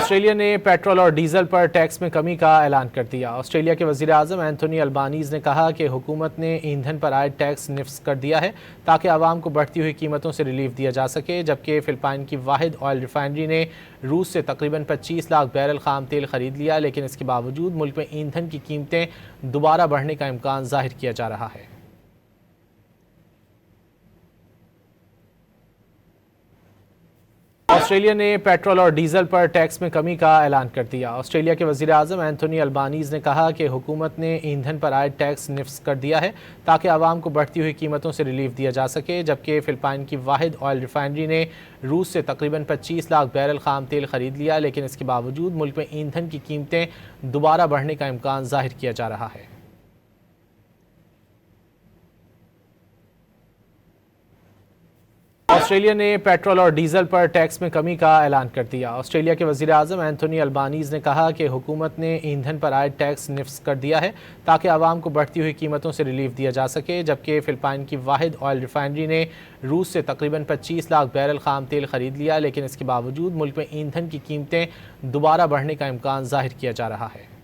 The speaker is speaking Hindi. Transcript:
ऑस्ट्रेलिया ने पेट्रोल और डीजल पर टैक्स में कमी का ऐलान कर दिया। ऑस्ट्रेलिया के वज़ीर आज़म एंथोनी अल्बानीज़ ने कहा कि हुकूमत ने ईंधन पर आयद टैक्स निफ्स कर दिया है ताकि आवाम को बढ़ती हुई कीमतों से रिलीफ दिया जा सके, जबकि फ़िलिपाइन की वाहिद ऑयल रिफाइनरी ने रूस से तकरीबन 25 लाख बैरल खाम तेल खरीद लिया, लेकिन इसके बावजूद मुल्क में ईंधन की कीमतें दोबारा बढ़ने का इम्कान जाहिर किया जा रहा है। ऑस्ट्रेलिया ने पेट्रोल और डीजल पर टैक्स में कमी का ऐलान कर दिया। ऑस्ट्रेलिया के वज़ीर आज़म एंथोनी अल्बानीज़ ने कहा कि हुकूमत ने ईंधन पर आयद टैक्स निफ्स कर दिया है ताकि आवाम को बढ़ती हुई कीमतों से रिलीफ दिया जा सके, जबकि फ़िलिपाइन की वाहिद ऑयल रिफाइनरी ने रूस से तकरीबन 25 लाख बैरल खाम तेल खरीद लिया, लेकिन इसके बावजूद मुल्क में ईंधन की कीमतें दोबारा बढ़ने का इम्कान जाहिर किया जा रहा है। ऑस्ट्रेलिया ने पेट्रोल और डीजल पर टैक्स में कमी का ऐलान कर दिया। ऑस्ट्रेलिया के वज़ीर आज़म एंथोनी अल्बानीज़ ने कहा कि हुकूमत ने ईंधन पर आयद टैक्स निफ्स कर दिया है ताकि आवाम को बढ़ती हुई कीमतों से रिलीफ दिया जा सके, जबकि फ़िलिपाइन की वाहिद ऑयल रिफाइनरी ने रूस से तकरीबन 25 लाख बैरल खाम तेल खरीद लिया, लेकिन इसके बावजूद मुल्क में ईंधन की कीमतें दोबारा बढ़ने का इम्कान जाहिर किया जा रहा है।